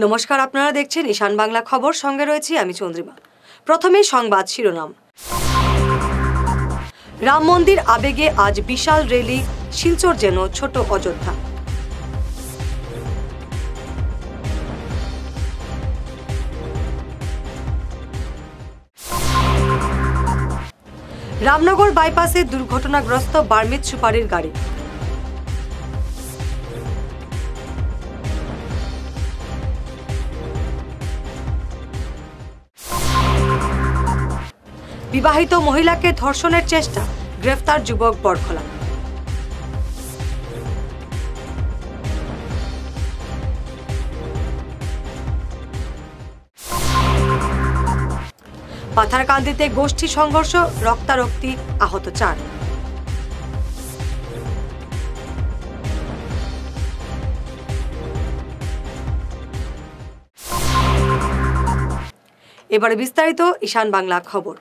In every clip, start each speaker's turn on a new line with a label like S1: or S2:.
S1: নমস্কার, আপনারা দেখছেন ঈশান বাংলা খবর, সঙ্গে রয়েছি আমি চন্দ্রিমা। প্রথমেই সংবাদ শিরোনাম। রাম মন্দির আবেগে আজ বিশাল র্যালি, শিলচর যেন ছোট অযোধ্যা। রামনগর বাইপাসে দুর্ঘটনাগ্রস্ত বার্মিজ সুপারির গাড়ি। বিবাহিত মহিলাকে ধর্ষণের চেষ্টা, গ্রেফতার যুবক বরখলা। পাথারকান্দিতে গোষ্ঠী সংঘর্ষ, রক্তারক্তি, আহত 4। এবারে বিস্তারিত ঈশান বাংলা খবর।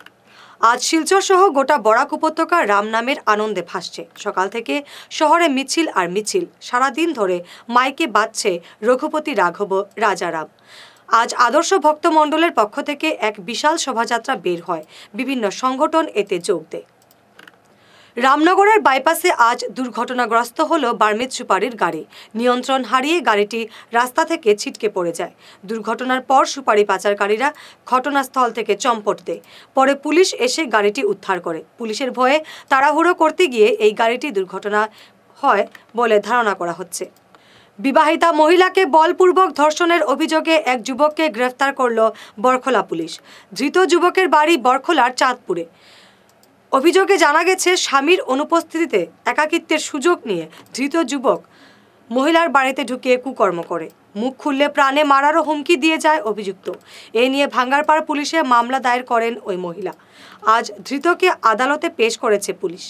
S1: আজ শিলচর সহ গোটা বরাক উপত্যকা রাম নামের আনন্দে ভাসছে। সকাল থেকে শহরে মিছিল আর মিছিল, সারাদিন ধরে মাইকে বাজছে রঘুপতি রাঘব রাজারাম। আজ আদর্শ ভক্ত মণ্ডলের পক্ষ থেকে এক বিশাল শোভাযাত্রা বের হয়, বিভিন্ন সংগঠন এতে যোগ দেয়। রামনগরের বাইপাসে আজ দুর্ঘটনাগ্রস্ত হল বার্মিজ সুপারির গাড়ি। নিয়ন্ত্রণ হারিয়ে গাড়িটি রাস্তা থেকে ছিটকে পড়ে যায়। দুর্ঘটনার পর সুপারি পাচারকারীরা ঘটনাস্থল থেকে চম্পট দেয়। পরে পুলিশ এসে গাড়িটি উদ্ধার করে। পুলিশের ভয়ে তাড়াহুড়ো করতে গিয়ে এই গাড়িটি দুর্ঘটনা হয় বলে ধারণা করা হচ্ছে। বিবাহিতা মহিলাকে বলপূর্বক ধর্ষণের অভিযোগে এক যুবককে গ্রেফতার করল বরখলা পুলিশ। ধৃত যুবকের বাড়ি বরখলার চাঁদপুরে। অভিযোগে জানা গেছে, স্বামীর অনুপস্থিতিতে একাকিত্বের সুযোগ নিয়ে ধৃত যুবক মহিলার বাড়িতে ঢুকিয়ে কুকর্ম করে। মুখ খুললে প্রাণে মারারও হুমকি দিয়ে যায় অভিযুক্ত। এ নিয়ে ভাঙ্গারপাড় পুলিশে মামলা দায়ের করেন ওই মহিলা। আজ ধৃতকে আদালতে পেশ করেছে পুলিশ।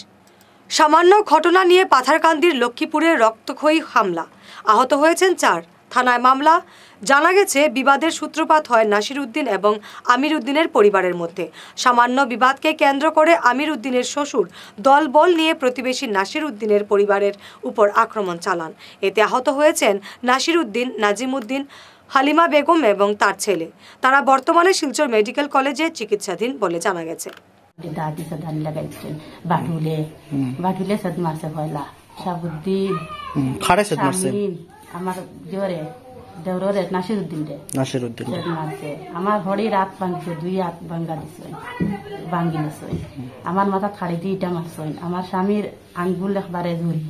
S1: সামান্য ঘটনা নিয়ে পাথারকান্দির লক্ষ্মীপুরে রক্তক্ষয়ী হামলা, আহত হয়েছেন 4। থানায় মামলা। জানা গেছে, বিবাদের সূত্রপাত হয় নাসির উদ্দিন এবং আমির উদ্দিনের পরিবারের মধ্যে। সামান্য বিবাদকে কেন্দ্র করে আমির উদ্দিনের শ্বশুর দলবল নিয়ে প্রতিবেশী নাসির উদ্দিনের পরিবারের উপর আক্রমণ চালান। এতে আহত হয়েছেন নাসির উদ্দিন, নাজিম উদ্দিন, হালিমা বেগম এবং তার ছেলে। তারা বর্তমানে শিলচর মেডিকেল কলেজে চিকিৎসাধীন বলে জানা গেছে।
S2: আমার জোরে দেউরে নাসির উদ্দিন মারছে। আমার হরি রাত ভাঙছে, 2 হাত ভাঙ্গা দিছে, ভাঙ্গি নিছে। আমার মাথা খাড়ি দিয়ে ইটা মারছে। আমার স্বামীর আঙ্গুল একবারে ধরি।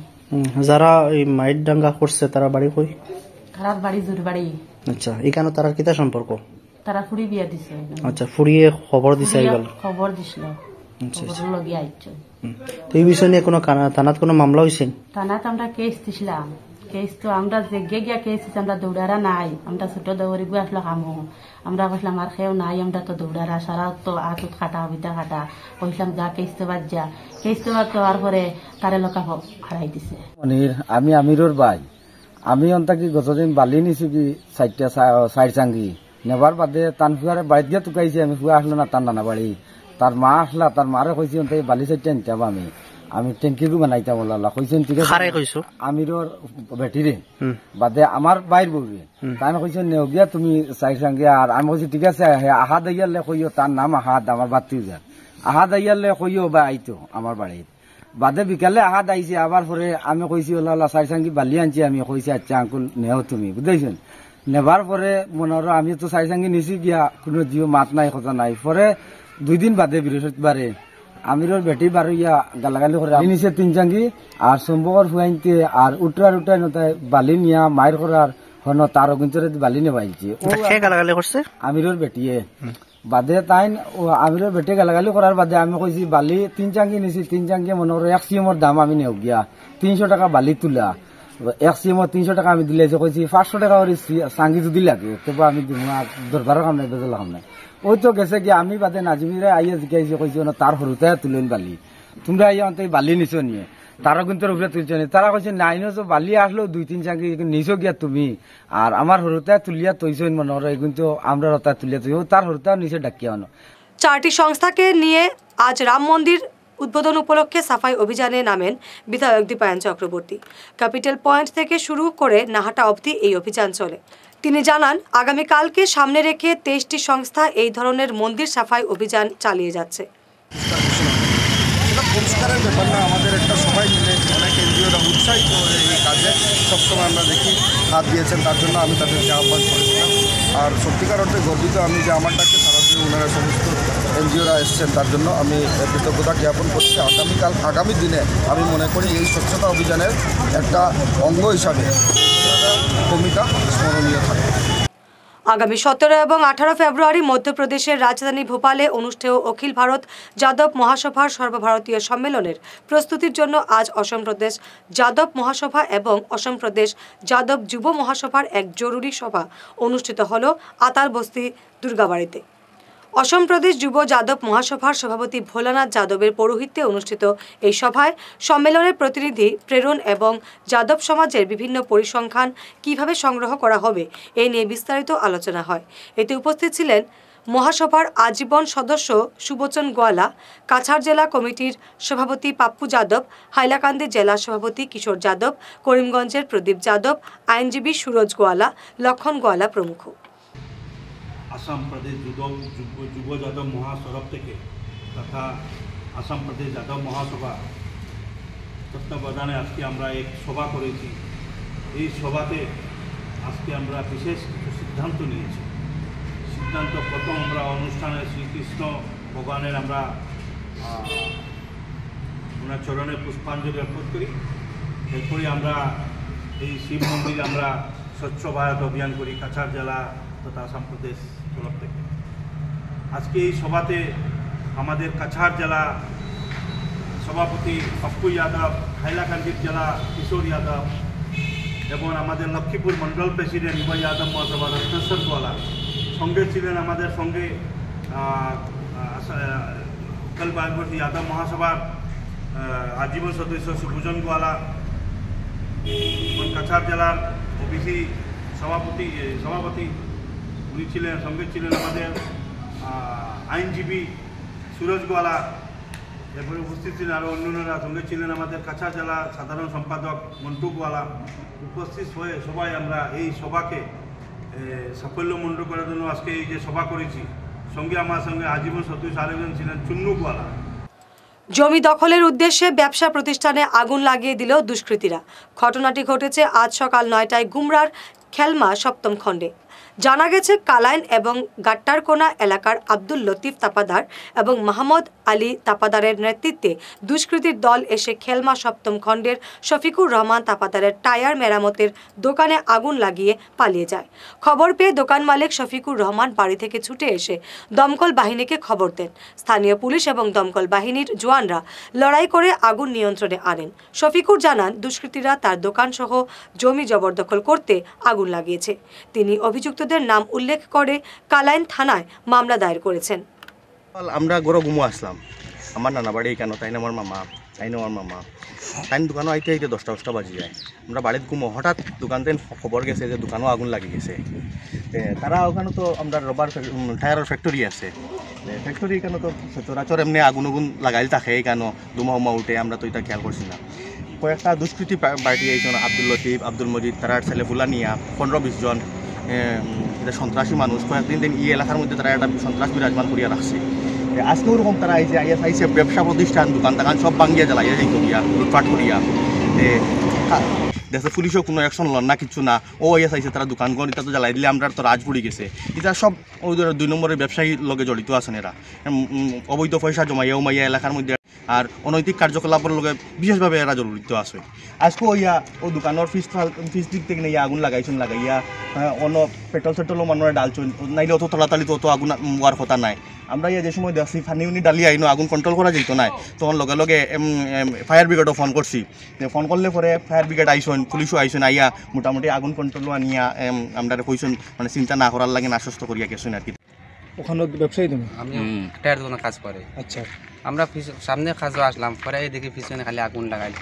S3: যারা এই মাইট দাঙ্গা করছে তারা বাড়ি কই?
S2: খারাপ বাড়ি, জোর বাড়ি।
S3: আচ্ছা, এখানে তারা কিতা সম্পর্ক?
S2: তারা ফুড়ি বিয়া দিছে।
S3: আচ্ছা, ফুড়িয়ে খবর দিছে আইগাল?
S2: খবর দিছিল। খবর লগিয়ে আইছো।
S3: তো এই বিষয় নিয়ে কোনো থানাত কোনো মামলা হইছে?
S2: থানাত আমরা কেস দিছিলাম। কেস তো আমরা যে গিয়া কেস আমরা দৌড়ারা নাই। আমরা ছোট দৌড়ি গিয়ে আসলো হামো। আমরা কইলাম আর খেয়েও নাই, আমরা তো দৌড়ারা সারা তো আতুত খাটা বিতা খাটা। কইলাম যা কেস তো বাদ যা। কেস তো আর পরে তারে লোকা হারাই দিছে।
S4: আমি আমিরর ভাই। আমি অন্তাকি গতদিন বালি নিছি কি 4 চাঙ্গি নেবার বাদে তানফুয়ারে বাড়িত গিয়ে টুকাইছি। আমি ফুয়া আসলো না তার নানা বাড়ি। তার মা আসলা, তার মারে কইছি অন্তাকি বালি 4টা নিতাম আমি ট্যাঙ্কিরও বানাইতাম বলা কইছেন। ঠিক আছে, আমিরর বেটিরে বাদে আমার বাইর বউরে তাই কইছেন নেও গিয়া তুমি 4 চাঙ্গি। আর আমি কইছি ঠিক আছে, আহাদ আইয়ালে কইও, তার নাম আহাদ, আমার বাতিও যা। আহাদ আইয়ালে কইও বা আইতো আমার বাড়িত। বাদে বিকালে আহাদ আইছে। আবার পরে আমি কইছি ওলা 4 চাঙ্গি বালি আনছি। আমি কইছি আচ্ছা আঙ্কুল নেও তুমি, বুঝাইছেন। নেবার পরে মনে হলো আমি তো 4 চাঙ্গি নিছি গিয়া, কোনো জিও মাত নাই, কথা নাই। পরে 2 দিন বাদে বৃহস্পতিবারে আমিরর বেটি বারো ইয়া গালাগালি করে নিচে 3 চাঙ্গি আর সম্ভবর ফুয়াইতে আর উঠরার নতায় বালি নিয়া মায়ের করার হন তার অগুঞ্চরে বালি নেবাইছে।
S3: গালাগালি করছে
S4: আমিরর বেটিয়ে। বাদে তাই আমিরর বেটে গালাগালি করার বাদে আমি কইছি বালি 3 চাঙ্গি নিছি। 3 চাঙ্গি মনে করো 1 সিএমর দাম আমি নেও গিয়া 300 টাকা বালি তুলা। 1 সিএমর 300 টাকা আমি দিলে কইছি 500 টাকা করে চাঙ্গি যদি লাগে তবু আমি দিব, দরবারের কাম নাই, বেজল কাম নাই। ওই তো গেছে গিয়ে আমি বাদে নাজিমিরে আইয়া জিজ্ঞাসা কইছি তার হরুতে তুলেন বালি, তোমরা আইয়া বালি নিছো নিয়ে তারা কিন্তু উপরে তুলছে নি। তারা কইছে নাই নিছো, বালি আসলো 2-3 চাঙ্গি নিছো গিয়া তুমি, আর আমার হরুতে তুলিয়া তৈছ মনে হয় কিন্তু আমরা রতা তুলিয়া তুই তার হরুতে নিচে ডাকিয়া।
S1: 4টি সংস্থাকে নিয়ে আজ রাম মন্দির উদ্বোধন উপলক্ষে সাফাই অভিযানে নামেন বিধায়ক দীপায়ন চক্রবর্তী। ক্যাপিটাল পয়েন্ট থেকে শুরু করে নাহাটা অবধি এই অভিযান চলে। তিনি জানান, আগামীকালকে সামনে রেখে 23টি সংস্থা এই ধরনের মন্দির সাফাই অভিযান চালিয়ে যাচ্ছে।
S5: পরিষ্কারের ব্যাপার না, আমাদের একটা সবাই মিলে অনেক এনজিওরা উৎসাহিত এই কাজে সবসময় আমরা দেখি হাত দিয়েছেন, তার জন্য আমি তাদেরকে আহ্বান করেছিলাম। আর সত্যিকার অর্থে গর্বিত আমি যে আমার ডাকে সারা দিয়ে ওনারা সমস্ত এনজিওরা এসছেন, তার জন্য আমি কৃতজ্ঞতা জ্ঞাপন করছি। আগামী দিনে আমি মনে করি এই স্বচ্ছতা অভিযানের একটা অঙ্গ হিসাবে ভূমিকা স্মরণীয় থাকবে।
S1: আগামী 17 এবং 18 ফেব্রুয়ারি মধ্যপ্রদেশের রাজধানী ভোপালে অনুষ্ঠেয় অখিল ভারত যাদব মহাসভার সর্বভারতীয় সম্মেলনের প্রস্তুতির জন্য আজ অসম প্রদেশ যাদব মহাসভা এবং অসম প্রদেশ যাদব যুব মহাসভার এক জরুরি সভা অনুষ্ঠিত হল আতারবস্তি দুর্গাবাড়িতে। অসম প্রদেশ যুব যাদব মহাসভার সভাপতি ভোলানাথ যাদবের পৌরোহিত্যে অনুষ্ঠিত এই সভায় সম্মেলনের প্রতিনিধি প্রেরণ এবং যাদব সমাজের বিভিন্ন পরিসংখ্যান কিভাবে সংগ্রহ করা হবে এ নিয়ে বিস্তারিত আলোচনা হয়। এতে উপস্থিত ছিলেন মহাসভার আজীবন সদস্য সুবচন গোয়ালা, কাছাড় জেলা কমিটির সভাপতি পাপ্পু যাদব, হাইলাকান্দি জেলা সভাপতি কিশোর যাদব, করিমগঞ্জের প্রদীপ যাদব, আইনজীবী সুরজ গোয়ালা, লক্ষণ গোয়ালা প্রমুখ।
S6: আসাম প্রদেশ যুব যাদব মহাসভা থেকে তথা আসাম প্রদেশ যাদব মহাসভা তত্ত্বাবধানে আজকে আমরা এক সভা করেছি। এই সভাতে আজকে আমরা বিশেষ কিছু সিদ্ধান্ত নিয়েছি। সিদ্ধান্ত প্রথম আমরা অনুষ্ঠানে শ্রীকৃষ্ণ ভগবানের আমরা ওনার চরণে পুষ্পাঞ্জলি অর্পণ করি। এরপরে আমরা এই শিব মন্দিরে আমরা স্বচ্ছ ভারত অভিযান করি কাছাড় জেলা তথা আসাম প্রদেশ তরফ থেকে। আজকে এই সভাতে আমাদের কাছাড় জেলা সভাপতি পাপ্পু যাদব, হাইলাকান্দি জেলা কিশোর যাদব এবং আমাদের লক্ষ্মীপুর মন্ডল প্রেসিডেন্ট যুব যাদব মহাসভা রত্নেশ্বর গোয়ালা সঙ্গে ছিলেন। আমাদের সঙ্গে উত্তর ভারতবর্ষী যাদব মহাসভার আজীবন সদস্য সুবচন গোয়ালা, কাছাড় জেলার ওবিসি সভাপতি উনি ছিলেন। সঙ্গে ছিলেন আমাদের আইনজীবী সুরজ গোয়ালা, এরপরে উপস্থিত ছিলেন আরও অন্যান্যরা। সঙ্গে ছিলেন আমাদের কাছাড় জেলা সাধারণ সম্পাদক মন্টু গোয়ালা। উপস্থিত হয়ে সবাই আমরা এই সভাকে সাফল্যমণ্ডিত করার জন্য আজকে এই যে সভা করেছি। সঙ্গে আমার সঙ্গে আজীবন সদস্য আরেকজন ছিলেন চুন্নু গোয়ালা।
S1: জমি দখলের উদ্দেশ্যে ব্যবসা প্রতিষ্ঠানে আগুন লাগিয়ে দিল দুষ্কৃতীরা। ঘটনাটি ঘটেছে আজ সকাল 9টায় গুমরার খেলমা সপ্তম খণ্ডে। জানা গেছে, কালাইন এবং গাট্টারকোনা এলাকার আব্দুল লতিফ তাপাদার এবং মাহমুদ আলী তাপাদারের নেতৃত্বে দুষ্কৃতীর দল এসে খেলমা সপ্তম খণ্ডের শফিকুর রহমান তাপাদারের টায়ার মেরামতের দোকানে আগুন লাগিয়ে পালিয়ে যায়। খবর পেয়ে দোকান মালিক শফিকুর রহমান বাড়ি থেকে ছুটে এসে দমকল বাহিনীকে খবর দেন। স্থানীয় পুলিশ এবং দমকল বাহিনীর জওয়ানরা লড়াই করে আগুন নিয়ন্ত্রণে আনেন। শফিকুর জানান, দুষ্কৃতীরা তার দোকানসহ জমি জবরদখল করতে আগুন লাগিয়েছে। তিনি অভিযুক্তদের নাম উল্লেখ করে কালাইন থানায় মামলা দায়ের করেছেন।
S3: আমরা গরো ঘুমো আসলাম, আমার নানা বাড়ি কেন, তাই না আমার মামা, তাই না আমার মামা, তাই দোকানও আইতে 10টা বাজি যায়। আমরা বাড়িতে ঘুমো, হঠাৎ দোকান থেকে খবর গেছে যে দোকানও আগুন লাগি গেছে। তারা ওখানে তো আমরা রবার টায়ারের ফ্যাক্টরি আছে, ফ্যাক্টরি কেন তো সচরাচর এমনি আগুন লাগাইল থাকে, কেন দুমা উমা উঠে আমরা তো এটা খেয়াল করছি না। কয়েকটা দুষ্কৃতি পার্টি এইজন আব্দুল লতিফ, আব্দুল মজিদ, তারার ছেলে ফুলানিয়া 15-20 জন এটা সন্ত্রাসী মানুষ কয়েকদিন দিন এলাকার মধ্যে তারা একটা সন্ত্রাস বিরাজমান করিয়া রাখছে। আজকেও ওরকম তারা আইসে ব্যবসা প্রতিষ্ঠান দোকান টাকান সব ভাঙ্গিয়া জ্বালাইয়া যাইত গিয়া লুটপাট করিয়া। দেখছে পুলিশও কোনো অ্যাকশন লন না, কিছু না। ও আইসে তারা দোকানগণ এটা তো জ্বালাই দিলে আমরা তো রাজ পড়ি গেছে। এটা সব ওই 2 নম্বরের ব্যবসায়ীর লগে জড়িত আছেন। এরা অবৈধ পয়সা জমাইয়া উমাইয়া এলাকার মধ্যে আর অনৈতিক কার্যকলাপের লগে বিশেষভাবে এরা জড়িত আছে। আজকে ও দোকানের ফিস দিক থেকে নিয়ে আগুন লাগাইয়া অন্য পেট্রোল সেট্রোলও মানুষের ডালছেন, নাইলে অত তাড়াতাড়ি তো অত আগুন হওয়ার কথা নাই। আমরা যে সময় দেখছি ফানি উনি ডালি আইনো আগুন কন্ট্রোল করা যেত নাই, তখন লগে লগে ফায়ার ব্রিগেডও ফোন করছি। ফোন করলে পরে ফায়ার ব্রিগেড আইসন, পুলিশও আইসন, আইয়া মোটামুটি আগুন কন্ট্রোল আনিয়া আমরা কইসন, মানে চিন্তা না করার লাগে আশ্বস্ত করিয়া গেছেন আর কি।
S7: ওখানে ব্যবসায়ী তুমি?
S8: আমি টায়ার দোকানে কাজ করে।
S7: আচ্ছা,
S8: আমরা সামনে কাজও আসলাম, পরে এই দেখি পিছনে খালি আগুন লাগাই।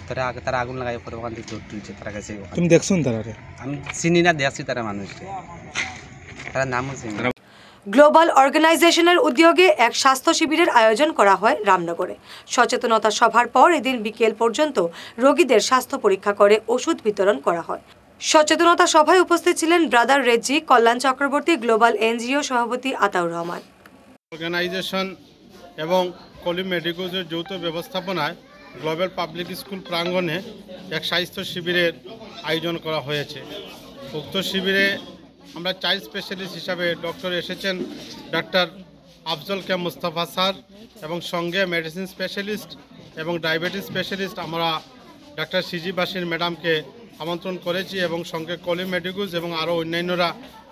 S8: তারা আগুন লাগাই পরে ওখান থেকে দৌড় তুলছে তারা গেছে।
S7: তুমি দেখছুন তারা?
S8: আমি চিনি না, দেখছি তারা মানুষকে, তারা নামও চিনি।
S1: গ্লোবাল অর্গানাইজেশনের উদ্যোগে এক স্বাস্থ্য শিবিরের আয়োজন করা হয় রামনগরে। সচেতনতা সভার পর এদিন বিকেল পর্যন্ত রোগীদের স্বাস্থ্য পরীক্ষা করে ওষুধ বিতরণ করা হয়। সচেতনতা সভায় উপস্থিত ছিলেন ব্রাদার রেজি, কল্যাণ চক্রবর্তী, গ্লোবাল এনজিও সভাপতি আতাউর রহমান।
S9: অর্গানাইজেশন এবং কলিম মেডিকোজের যৌথ ব্যবস্থাপনায় গ্লোবাল পাবলিক স্কুল প্রাঙ্গণে এক স্বাস্থ্য শিবিরের আয়োজন করা হয়েছে। উক্ত শিবিরে আমরা চাইল্ড স্পেশালিস্ট হিসাবে ডক্টর এসেছেন ডাক্তার আফজল কে মুস্তাফা স্যার, এবং সঙ্গে মেডিসিন স্পেশালিস্ট এবং ডায়াবেটিস স্পেশালিস্ট আমরা ডাক্তার সিজি বাসির ম্যাডামকে আমন্ত্রণ করেছি, এবং সঙ্গে কলিম মেডিকোজ এবং আরও অন্যান্যরা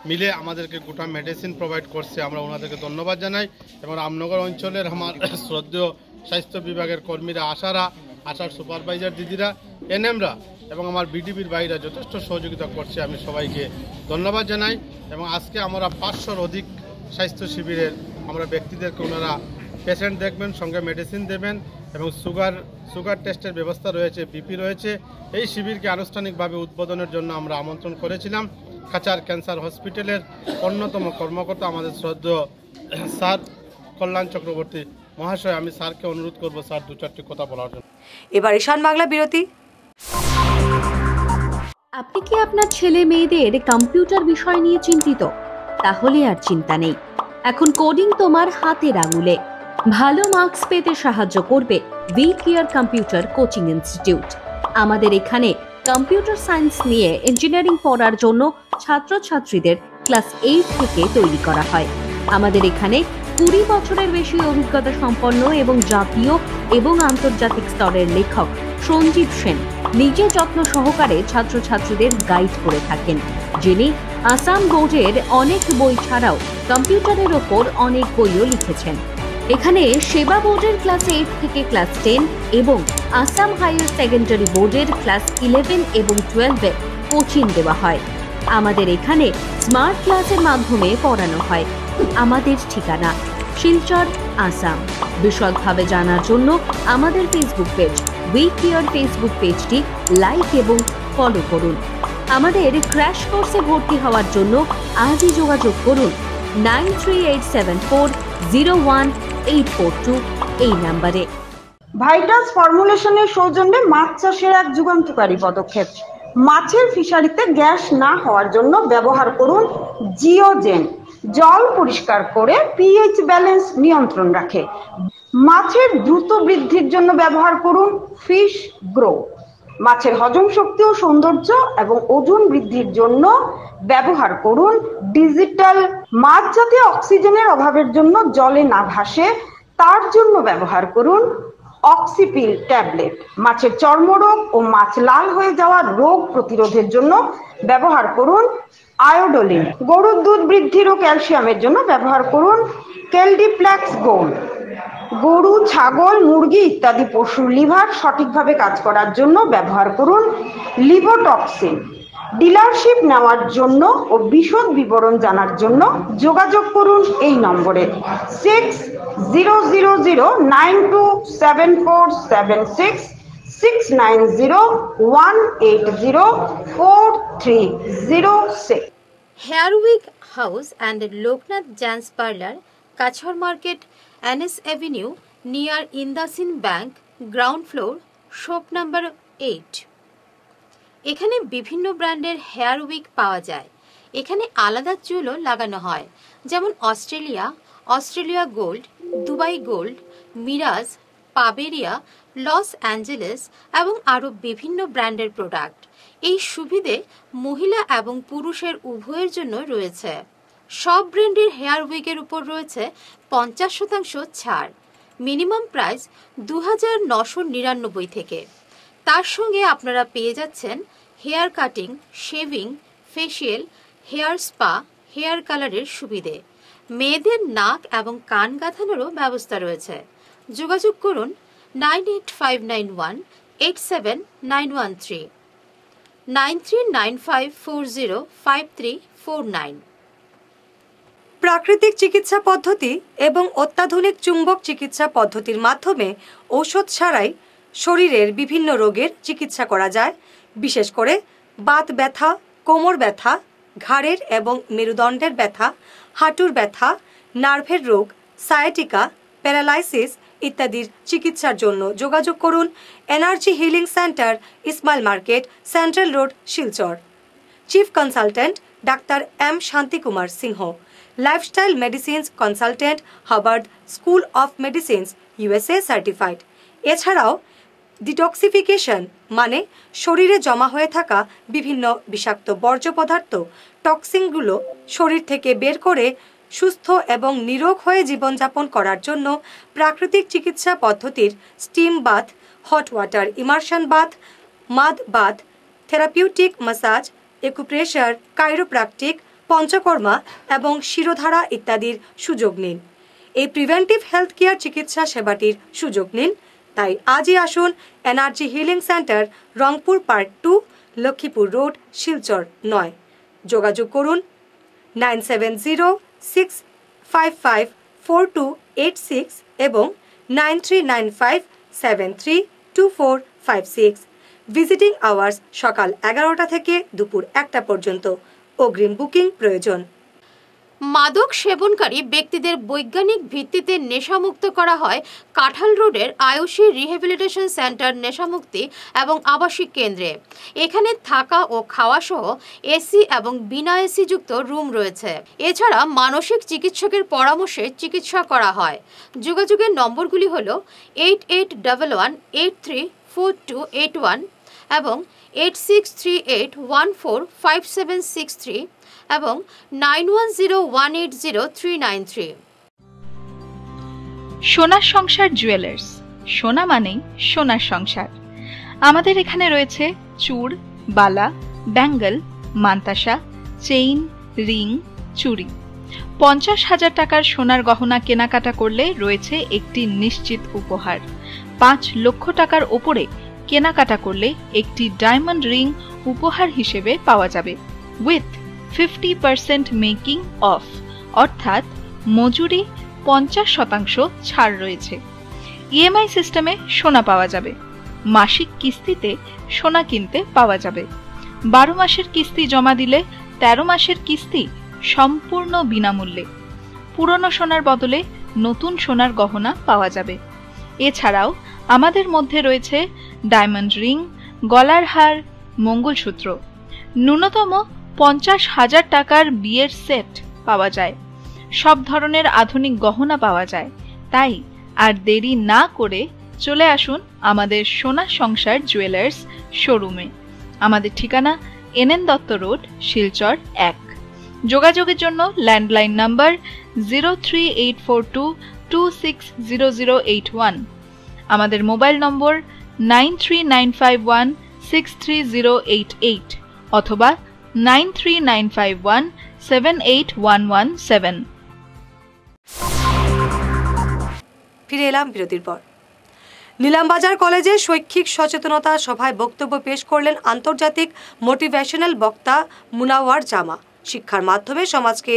S9: মিলে আমাদেরকে গোটা মেডিসিন প্রোভাইড করছে। আমরা ওনাদেরকে ধন্যবাদ জানাই। এবং রামনগর অঞ্চলের আমার শ্রদ্ধেয় স্বাস্থ্য বিভাগের কর্মীরা, আশার সুপারভাইজার দিদিরা, এনএমরা এবং আমার বিডিবির ভাইরা যথেষ্ট সহযোগিতা করছে। আমি সবাইকে ধন্যবাদ জানাই। এবং আজকে আমরা 500-র অধিক স্বাস্থ্য শিবিরের আমরা ব্যক্তিদেরকে ওনারা পেশেন্ট দেখবেন, সঙ্গে মেডিসিন দেবেন, এবং সুগার টেস্টের ব্যবস্থা রয়েছে, বিপি রয়েছে। এই শিবিরকে আনুষ্ঠানিকভাবে উদ্বোধনের জন্য আমরা আমন্ত্রণ করেছিলাম কাছাড় ক্যান্সার হসপিটালের অন্যতম কর্মকর্তা আমাদের শ্রদ্ধেয় স্যার কল্যাণ চক্রবর্তী মহাশয়। আমি স্যারকে অনুরোধ করব স্যার 2-4টি কথা বলার জন্য।
S1: এবার ঈশান বাংলা বিরতি।
S10: আপনি কি আপনার ছেলে মেয়েদের কম্পিউটার বিষয় নিয়ে চিন্তিত? তাহলে আর চিন্তা নেই, এখন কোডিং তোমার হাতের আঙুলে। ভালো মার্কস পেতে সাহায্য করবে we care computer coaching institute. আমাদের এখানে কম্পিউটার সায়েন্স নিয়ে ইঞ্জিনিয়ারিং পড়ার জন্য ছাত্রছাত্রীদের ক্লাস 8 থেকে তৈরি করা হয়। আমাদের এখানে 20 বছরের বেশি অভিজ্ঞতা সম্পন্ন এবং জাতীয় এবং আন্তর্জাতিক স্তরের লেখক সঞ্জীব সেন নিজে যত্ন সহকারে ছাত্রছাত্রীদের গাইড করে থাকেন, যিনি আসাম বোর্ডের অনেক বই ছাড়াও কম্পিউটারের ওপর অনেক বইও লিখেছেন। এখানে সেবা বোর্ডের ক্লাস 8 থেকে ক্লাস 10 এবং আসাম হায়ার সেকেন্ডারি বোর্ডের ক্লাস 11 এবং 12-এ কোচিং দেওয়া হয়। আমাদের এখানে স্মার্ট ক্লাসের মাধ্যমে পড়ানো হয়। আমাদের ঠিকানা শিলচর, আসাম। বিশদভাবে জানার জন্য আমাদের Facebook page we care Facebook পেজটি লাইক এবং ফলো করুন। আমাদের ক্র্যাশ কোর্সে ভর্তি হওয়ার জন্য আজই যোগাযোগ করুন 9387401842 এই নাম্বারে।
S11: ভাইটাস ফর্মুলেশনের সৌজন্যে মাছ চাষের এক যুগান্তকারী পদক্ষেপ। মাছের ফিশারিতে গ্যাস না হওয়ার জন্য ব্যবহার করুন জিওজেন। জল পরিষ্কার করে পিএইচ ব্যালেন্স নিয়ন্ত্রণ রাখে। মাছের দ্রুত বৃদ্ধির জন্য ব্যবহার করুন ফিশ গ্রো। মাছের হজম শক্তি ও সৌন্দর্য এবং ওজন বৃদ্ধির জন্য ব্যবহার করুন ডিজিটাল। মাছ যাতে অক্সিজেনের অভাবের জন্য জলে না ভাসে তার জন্য ব্যবহার করুন অক্সিপিল ট্যাবলেট। মাছের চর্মরোগ ও মাছ লাল হয়ে যাওয়ার রোগ প্রতিরোধের জন্য ব্যবহার করুন আয়োডোলিন। গরুর দুধ বৃদ্ধির ও ক্যালসিয়ামের জন্য ব্যবহার করুন কেলডিপ্লেক্স গোল্ড। গরু, ছাগল, মুরগি ইত্যাদি পশুর লিভার সঠিকভাবে কাজ করার জন্য ব্যবহার করুন লিভোটক্সিন। ডিলারশিপ নেওয়ার জন্য ও বিশদ বিবরণ জানার জন্য যোগাযোগ করুন এই নম্বরে 6000927476 69018043006।
S12: Hair wig house and Loknath gents parlour, Cachar market, NS Avenue, near Indasin Bank, ground floor, shop number 8। এখানে বিভিন্ন ব্র্যান্ডের হেয়ার উইক পাওয়া যায়। এখানে আলাদা চুলও লাগানো হয়, যেমন অস্ট্রেলিয়া গোল্ড, দুবাই গোল্ড, মিরাজ, পাবেরিয়া, লস অ্যাঞ্জেলেস এবং আরও বিভিন্ন ব্র্যান্ডের প্রোডাক্ট। এই সুবিধে মহিলা এবং পুরুষের উভয়ের জন্য রয়েছে। সব ব্র্যান্ডের হেয়ার উইকের উপর রয়েছে 50% ছাড়। মিনিমাম প্রাইস 2999 থেকে। তার সঙ্গে আপনারা পেয়ে যাচ্ছেন hair cutting, shaving, facial, hair spa, hair কালারের সুবিধে। মেয়েদের নাক এবং কান গাঁথানোরও ব্যবস্থা রয়েছে। যোগাযোগ করুন 98591-87913, 9395405349।
S1: প্রাকৃতিক চিকিৎসা পদ্ধতি এবং অত্যাধুনিক চুম্বক চিকিৎসা পদ্ধতির মাধ্যমে ঔষধ ছাড়াই শরীরের বিভিন্ন রোগের চিকিৎসা করা যায়। বিশেষ করে বাত ব্যথা, কোমর ব্যথা, ঘাড়ের এবং মেরুদণ্ডের ব্যথা, হাঁটুর ব্যথা, নার্ভের রোগ, সায়াটিকা, প্যারালাইসিস ইত্যাদির চিকিৎসার জন্য যোগাযোগ করুন energy healing centre, Ismail market, central road, Silchar. Chief consultant doctor M Shanti Kumar Singh, lifestyle medicines consultant, Harvard school of medicines, USA certified. এছাড়াও ডিটক্সিফিকেশন মানে শরীরে জমা হয়ে থাকা বিভিন্ন বিষাক্ত বর্জ্য পদার্থ, টক্সিনগুলো শরীর থেকে বের করে সুস্থ এবং নিরোগ হয়ে জীবনযাপন করার জন্য প্রাকৃতিক চিকিৎসা পদ্ধতির steam bath, hot water immersion bath, mud bath, therapeutic massage, acupressure, chiropractic, panchakarma এবং শিরোধারা ইত্যাদির সুযোগ নিন। এই প্রিভেন্টিভ হেলথ কেয়ার চিকিৎসা সেবাটির সুযোগ নিন। তাই আজই আসুন energy healing centre, Rangpur part 2, Lakshmipur road, Silchar 9। যোগাযোগ করুন 9706554286 এবং 9395732456। ভিজিটিং আওয়ার্স সকাল 11টা থেকে দুপুর 1টা পর্যন্ত। অগ্রিম বুকিং প্রয়োজন।
S12: মাদক সেবনকারী ব্যক্তিদের বৈজ্ঞানিক ভিত্তিতে নেশামুক্ত করা হয় কাঁঠাল রোডের আয়ুষী রিহ্যাবিলিটেশন সেন্টার নেশামুক্তি এবং আবাসিক কেন্দ্রে। এখানে থাকা ও খাওয়া সহ এসি এবং বিনা এসি যুক্ত রুম রয়েছে। এছাড়া মানসিক চিকিৎসকের পরামর্শে চিকিৎসা করা হয়। যোগাযোগের নম্বরগুলি হল 8811834281 এবং 8638145763 এবং 9101803993।
S13: সোনার সংসার জুয়েলার্স, সোনা মানেই সোনার সংসার। আমাদের এখানে রয়েছে চূড়, বালা, ব্যাঙ্গল, মান্তাসা, চেইন, রিং, চুড়ি। 50,000 টাকার সোনার গহনা কেনাকাটা করলে রয়েছে একটি নিশ্চিত উপহার। 5 লক্ষ টাকার ওপরে কেনাকাটা করলে একটি ডায়মন্ড রিং উপহার হিসেবে পাওয়া যাবে উইথ 50% মেকিং অফ, অর্থাৎ মজুরি 50% ছাড় রয়েছে। ইএমআই সিস্টেমে সোনা পাওয়া যাবে। মাসিক কিস্তিতে সোনা কিনতে পাওয়া যাবে। 12 মাসের কিস্তি জমা দিলে 13 মাসের কিস্তি সম্পূর্ণ বিনামূল্যে। পুরনো সোনার বদলে নতুন সোনার গহনা পাওয়া যাবে। এছাড়াও আমাদের মধ্যে রয়েছে ডায়মন্ড রিং, গলার হার, মঙ্গলসূত্র। ন্যূনতম 50,000 টাকার বিয়ের সেট পাওয়া যায়। সব ধরনের আধুনিক গহনা পাওয়া যায়। তাই আর দেরি না করে চলে আসুন আমাদের সোনা সংসার জুয়েলার্স শোরুমে। আমাদের ঠিকানা NN দত্ত রোড, শিলচর 1। যোগাযোগের জন্য ল্যান্ডলাইন নাম্বার 03842260081, আমাদের মোবাইল নম্বর 9395163088 অথবা 9395178117।
S1: ফিরে এলাম বিরতির পর। নীলামবাজার কলেজে শৈক্ষিক সচেতনতা সভায় বক্তব্য পেশ করলেন আন্তর্জাতিক মোটিভেশনাল বক্তা মুনাওয়ার জামা। শিক্ষার মাধ্যমে সমাজকে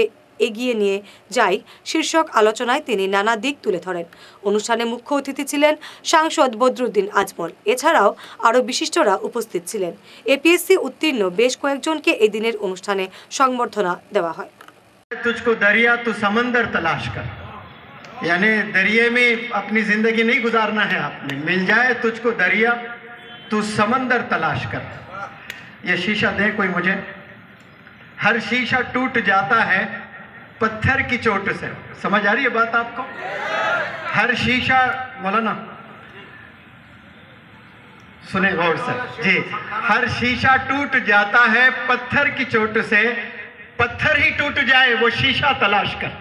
S1: এগিয়ে নিয়ে যাই শীর্ষক আলোচনায় তিনি নানা দিক তুলে ধরেন। অনুষ্ঠানে মুখ্য অতিথি ছিলেন সাংসদ বদরুদ্দিন আজমল। এছাড়াও আরও বিশিষ্টরা উপস্থিত ছিলেন। এপিএসসি উত্তীর্ণ বেশ কয়েকজনকে এই দিনের অনুষ্ঠানে সংবর্ধনা দেওয়া হয়।
S14: तुझको दरिया तू समंदर तलाश कर, यानी दरिया में अपनी जिंदगी नहीं गुजारना है आपने। मिल जाए तुझको दरिया तू समंदर तलाश कर। ये शीशा दे कोई मुझे। हर शीशा टूट जाता है पत्थर की चोट से। समझ आ रही है बात आपको? हर शीशा, मौलाना सुने गौर से जी, हर शीशा टूट जाता है पत्थर की चोट से। पत्थर ही टूट जाए वो शीशा तलाश कर।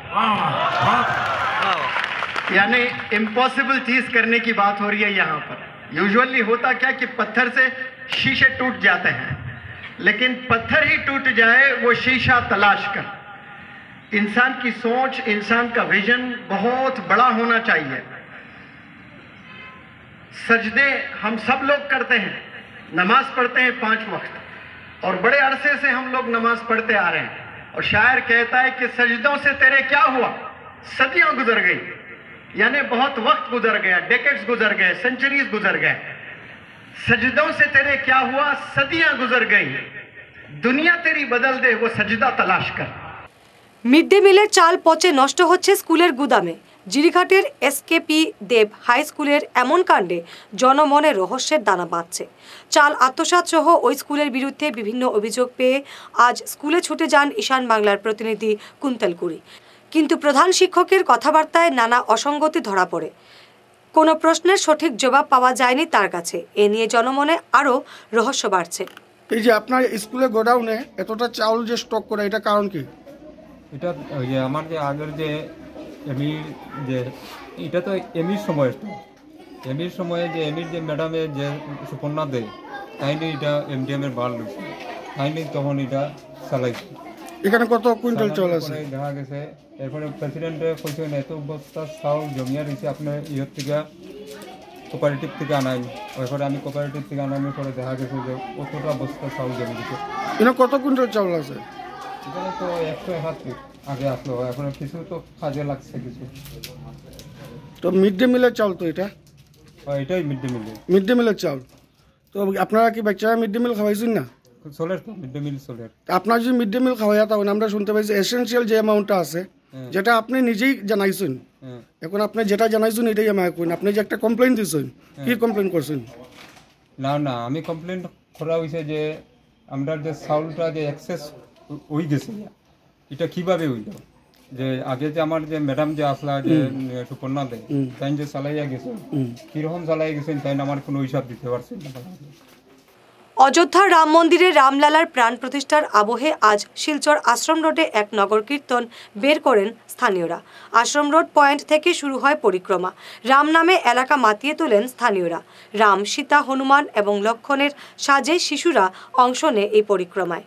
S14: यानी इम्पॉसिबल चीज करने की बात हो रही है यहाँ पर। यूजुअली होता क्या कि पत्थर से शीशे टूट जाते हैं, लेकिन पत्थर ही टूट जाए वो शीशा तलाश कर। इंसान की सोच, इंसान का विजन बहुत बड़ा होना चाहिए। सजदे हम सब लोग करते हैं, नमाज पढ़ते हैं 5 वक्त, और बड़े अरसे से हम लोग नमाज पढ़ते आ रहे हैं। और शायर कहता है कि सजदों से तेरे क्या हुआ, सदियां गुजर गई। यानी बहुत वक्त गुजर गया, डेकेड्स गुजर गए, सेंचुरीज गुजर गए। सजदों से तेरे क्या हुआ, सदियां गुजर गई। दुनिया तेरी बदल दे वो सजदा तलाश कर।
S1: মিড ডে মিলের চাল পচে নষ্ট হচ্ছে স্কুলের গুদামে। জিরিঘাটের SKP দেব হাই স্কুলের এমন কাণ্ডে জনমনে রহস্যের দানা বাঁধছে। চাল আত্মসাৎ সহ ওই স্কুলের বিরুদ্ধে বিভিন্ন অভিযোগ পেয়ে আজ স্কুলে ছুটে যান ঈশান বাংলার প্রতিনিধি কুন্তল কুরি। কিন্তু প্রধান শিক্ষকের কথাবার্তায় নানা অসঙ্গতি ধরা পড়ে। কোনো প্রশ্নের সঠিক জবাব পাওয়া যায়নি তার কাছে। এ নিয়ে জনমনে আরও রহস্য বাড়ছে।
S5: এই যে আপনার স্কুলে গোডাউনে এতটা চাউল যে স্টক করে, এটা কারণ কি?
S15: এটা ওই যে আমার যে আগের যে এমির যে এটা তো এমির সময়, এমির সময়ে যে এমির যে ম্যাডামের যে সুপর্ণা দেয় তাইনি এটা MDM-এর বাল রয়েছে, তাইনি তখন এটা চালাইছে।
S5: এখানে কত কুইন্টাল চাউল আছে
S15: দেখা গেছে। এরপরে প্রেসিডেন্টে কইছেন এত বস্তা চাউল জমিয়া রয়েছে আপনার ইয়ের থেকে কোপারেটিভ থেকে আনাই। এরপরে আমি কোপারেটিভ থেকে আনানোর পরে দেখা গেছে যে কতটা বস্তা চাউল জমি দিচ্ছে।
S5: এখানে কত কুইন্টাল চাউল আছে?
S15: এখানে তো 171 আগে আসলো, এখন কিছু তো কাজে লাগছে কিছু।
S5: তো মিড ডে মিলের চাউল তো এটা?
S15: এটাই মিড ডে মিলের চাউল। তো আপনারা কি বাচ্চারা মিড ডে মিল খাওয়াইছেন না? চলের তো মিড ডে মিল চলের।
S5: আপনার যদি মিড ডে মিল খাওয়াইয়া তখন আমরা শুনতে পাইছি এসেনশিয়াল যে অ্যামাউন্টটা আছে, যেটা আপনি নিজেই জানাইছেন, এখন আপনি যেটা জানাইছেন এটাই আমাকে কইন। আপনি যে একটা কমপ্লেইন দিয়েছেন, কি কমপ্লেইন করছেন?
S15: না আমি কমপ্লেইন করা হয়েছে যে আমরা যে চাউলটা যে এক্সেস হয়ে গেছে, এটা কিভাবে হইল? যে আগে যে আমার যে ম্যাডাম যে আসলা যে সুপর্ণা দেয় তাই যে চালাইয়া গেছে, কিরকম চালাইয়া গেছেন তাই আমার কোনো হিসাব দিতে পারছেন না।
S1: অযোধ্যার রাম মন্দিরে রামলালার প্রাণ প্রতিষ্ঠার আবহে আজ শিলচর আশ্রম রোডে এক নগর কীর্তন বের করেন স্থানীয়রা। আশ্রম রোড পয়েন্ট থেকে শুরু হয় পরিক্রমা। রাম নামে এলাকা মাতিয়ে তোলেন স্থানীয়রা। রাম, সীতা, হনুমান এবং লক্ষণের সাজে শিশুরা অংশ নেয় এই পরিক্রমায়।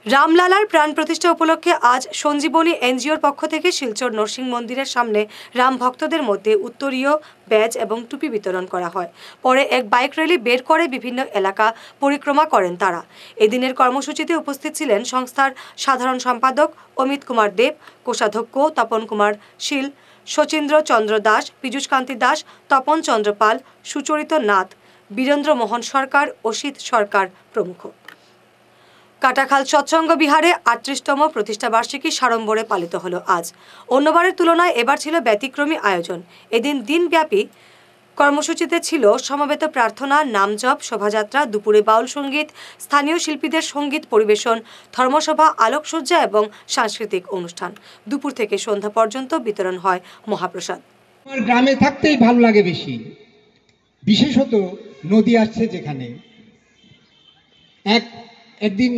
S1: রামলালার প্রাণ প্রতিষ্ঠা উপলক্ষে আজ সঞ্জীবনী NGOর পক্ষ থেকে শিলচর নরসিংহ মন্দিরের সামনে রাম ভক্তদের মধ্যে উত্তরীয়, ব্যাজ এবং টুপি বিতরণ করা হয়। পরে এক বাইক র্যালি বের করে বিভিন্ন এলাকা পরিক্রমা করেন তারা। এদিনের কর্মসূচিতে উপস্থিত ছিলেন সংস্থার সাধারণ সম্পাদক অমিত কুমার দেব, কোষাধ্যক্ষ তপন কুমার শীল, শচীন্দ্র চন্দ্র দাস, পীযূষ কান্তি দাস, তপন চন্দ্র পাল, সুচরিত নাথ, বীরেন্দ্র মোহন সরকার, অসিত সরকার প্রমুখ। কাটাখাল সৎসঙ্গ বিহারে 38তম প্রতিষ্ঠাবার্ষিকী সাড়ম্বরে পালিত হলো আজ। অন্যবারের তুলনায় এবার ছিল ব্যতিক্রমী আয়োজন। এদিন দিনব্যাপী কর্মসূচিতে ছিল সমবেত প্রার্থনা, নামজপ, শোভাযাত্রা, দুপুরে বাউল সঙ্গীত, স্থানীয় শিল্পীদের সঙ্গীত পরিবেশন, ধর্মসভা, আলোকসজ্জা এবং সাংস্কৃতিক অনুষ্ঠান। দুপুর থেকে সন্ধ্যা পর্যন্ত বিতরণ হয় মহাপ্রসাদ।
S16: আমার গ্রামে থাকতেই ভালো লাগে বেশি, বিশেষত নদী আসছে যেখানে। একদিন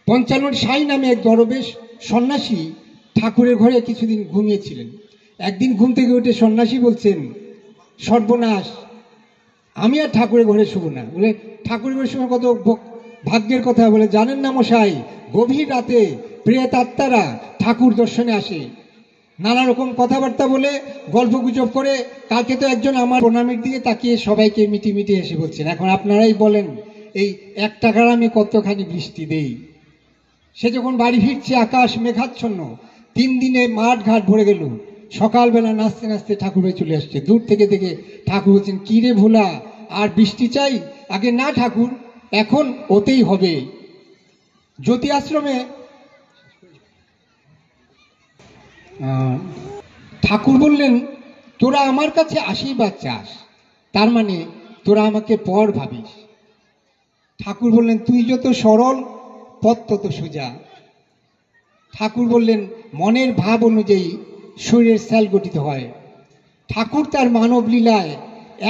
S16: পঞ্চানন সাই নামে এক দরবেশ সন্ন্যাসী ঠাকুরের ঘরে কিছুদিন ঘুমিয়েছিলেন। একদিন ঘুম থেকে উঠে সন্ন্যাসী বলছেন, সর্বনাশ, আমি আর ঠাকুরের ঘরে শুব না। বলে ঠাকুরের ঘরে শুভ কত ভাগ্যের কথা। বলে জানেন না মশাই, গভীর রাতে প্রেত আত্মারা ঠাকুর দর্শনে আসে। নানা রকম কথাবার্তা বলে গল্প গুজব করে কালকে তো একজন আমার প্রণামের দিকে তাকিয়ে সবাইকে মিটি এসে বলছেন, এখন আপনারাই বলেন এই 1 টাকার আমি কতখানি বৃষ্টি দেই। সে যখন বাড়ি ফিরছে আকাশ মেঘাচ্ছন্ন, 3 দিনে মাঠ ঘাট ভরে গেল। সকালবেলা নাচতে নাচতে ঠাকুরের চলে আসছে। দূর থেকে দেখে ঠাকুর বলছেন, কি রে ভোলা, আর বৃষ্টি চাই? আগে না ঠাকুর, এখন ওতেই হবে। জ্যোতি আশ্রমে ঠাকুর বললেন, তোরা আমার কাছে আশীর্বাদ চাস, তার মানে তোরা আমাকে পর ভাবিস। ঠাকুর বললেন, তুই যত সরল পথ তত সোজা। ঠাকুর বললেন, মনের ভাব অনুযায়ী শরীরের সেল গঠিত হয়। ঠাকুর তার মানব লীলায়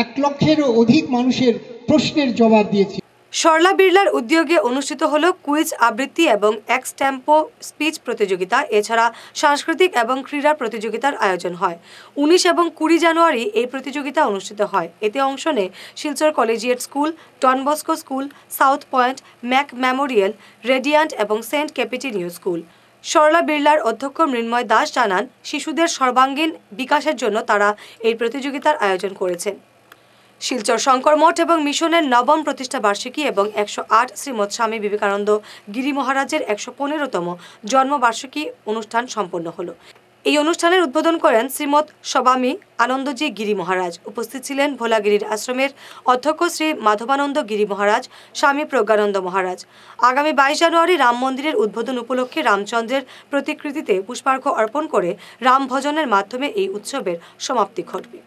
S16: 1 লক্ষেরও অধিক মানুষের প্রশ্নের জবাব দিয়েছে।
S1: সরলা বিড়লার উদ্যোগে অনুষ্ঠিত হলো কুইজ আবৃত্তি এবং এক্স টেম্পো স্পিচ প্রতিযোগিতা। এছাড়া সাংস্কৃতিক এবং ক্রীড়া প্রতিযোগিতার আয়োজন হয়। 19 এবং 20 জানুয়ারি এই প্রতিযোগিতা অনুষ্ঠিত হয়। এতে অংশ নেয় Silchar collegiate school, Don Bosco school, South Point, Mac Memorial, Radiant এবং সেন্ট ক্যাপিটিনিউ স্কুল। সরলা বিড়লার অধ্যক্ষ মৃন্ময় দাস জানান, শিশুদের সর্বাঙ্গীন বিকাশের জন্য তারা এই প্রতিযোগিতার আয়োজন করেছেন। শিলচর শঙ্কর মঠ এবং মিশনের 9ম প্রতিষ্ঠা বার্ষিকী এবং 108 শ্রীমৎ স্বামী বিবেকানন্দ গিরি মহারাজের 115তম জন্মবার্ষিকী অনুষ্ঠান সম্পন্ন হলো। এই অনুষ্ঠানের উদ্বোধন করেন শ্রীমৎ স্বামী আনন্দজি গিরি মহারাজ। উপস্থিত ছিলেন ভোলাগিরির আশ্রমের অধ্যক্ষ শ্রী মাধবানন্দ গিরি মহারাজ, স্বামী প্রজ্ঞানন্দ মহারাজ। আগামী 22 জানুয়ারি রাম মন্দিরের উদ্বোধন উপলক্ষে রামচন্দ্রের প্রতিকৃতিতে পুষ্পার্ঘ্য অর্পণ করে রাম ভজনের মাধ্যমে এই উৎসবের সমাপ্তি ঘটবে।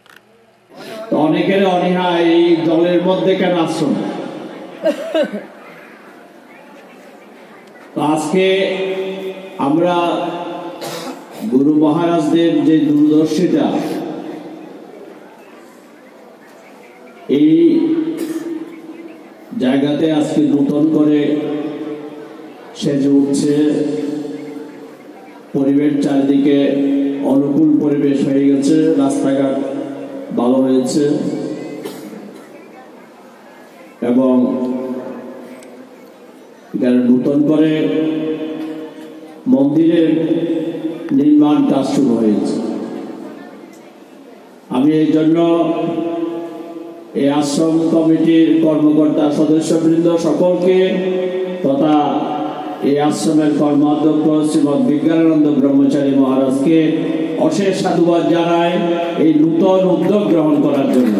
S17: অনেকের অনীহা এই জলের মধ্যে কেন আশ্রম, আজকে আমরা গুরু মহারাজদের যে দূরদর্শিতা, এই জায়গাতে আজকে নতুন করে সেজে উঠছে, পরিবেশ চারিদিকে অনুকূল পরিবেশ হয়ে গেছে, রাস্তাঘাট ভালো হয়েছে এবং এখানে নতুন করে মন্দিরের নির্মাণ কাজ শুরু হয়েছে। আমি এই জন্য এই আশ্রম কমিটির কর্মকর্তা সদস্যবৃন্দ সকলকে তথা এই আশ্রমের কর্মাধ্যক্ষ শ্রীমৎ বিজ্ঞানানন্দ ব্রহ্মচারী মহারাজকে অশেষ সাধুবাদ জানাই এই নূতন উদ্যোগ গ্রহণ করার জন্য।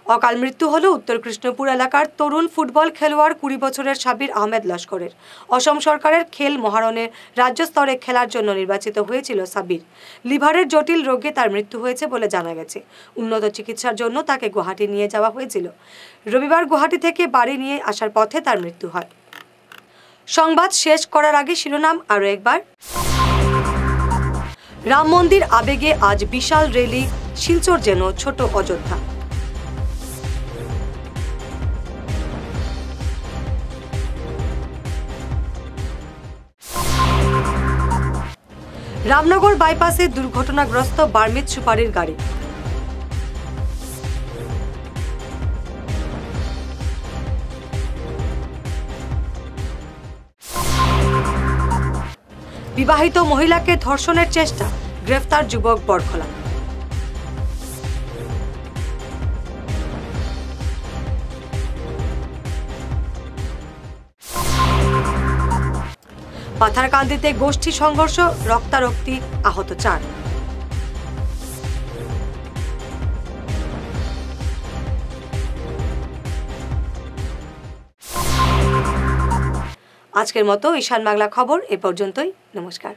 S1: অকাল মৃত্যু হলো উত্তর কৃষ্ণপুর এলাকার তরুণ ফুটবল খেলোয়াড় 20 বছরের সাবির আহমেদ লস্করের। অসম সরকারের খেল মহারণে রাজ্য স্তরে খেলার জন্য নির্বাচিত হয়েছিল সাবির। লিভারের জটিল রোগে তার মৃত্যু হয়েছে বলে জানা গেছে। উন্নত চিকিৎসার জন্য তাকে গুয়াহাটি নিয়ে যাওয়া হয়েছিল। রবিবার গুয়াহাটি থেকে বাড়ি নিয়ে আসার পথে তার মৃত্যু হয়। সংবাদ শেষ করার আগে শিরোনাম আরো একবার। রাম মন্দির আবেগে আজ বিশাল র্যালি, শিলচর যেন ছোট অযোধ্যা। রামনগর বাইপাসে দুর্ঘটনাগ্রস্ত বার্মিজ সুপারির গাড়ি। বিবাহিত মহিলাকে ধর্ষণের চেষ্টা, গ্রেফতার যুবক বরখলা। পাথারকান্দিতে গোষ্ঠী সংঘর্ষ, রক্তারক্তি, আহত 4। আজকের মতো ঈশান বাংলা খবর এ পর্যন্তই। নমস্কার।